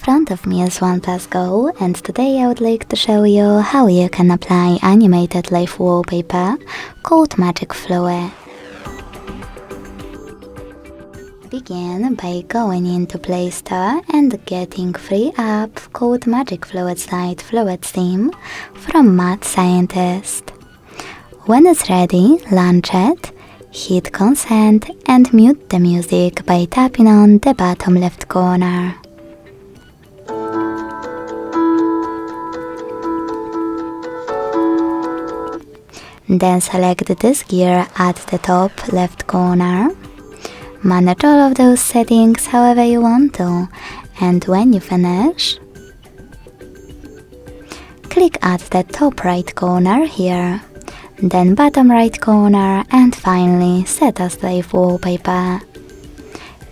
front of me is OnePlus Go, and today I would like to show you how you can apply animated live wallpaper called Magic Fluid. Begin by going into Play Store and getting free app called Magic Fluid Slide Fluid Theme from Mad Scientist. When it's ready, launch it, hit consent and mute the music by tapping on the bottom left corner. Then select this gear at the top left corner. Manage all of those settings however you want to, and when you finish, click at the top right corner here, then bottom right corner, and finally set as live wallpaper.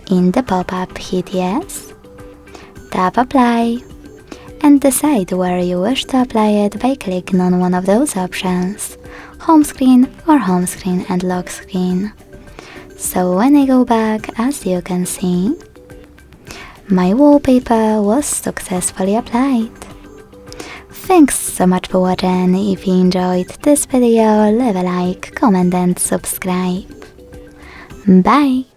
In the pop-up, hit yes, tap apply, and decide where you wish to apply it by clicking on one of those options, home screen or home screen and lock screen. So when I go back, as you can see, my wallpaper was successfully applied. Thanks so much for watching. If you enjoyed this video, leave a like, comment and subscribe. Bye!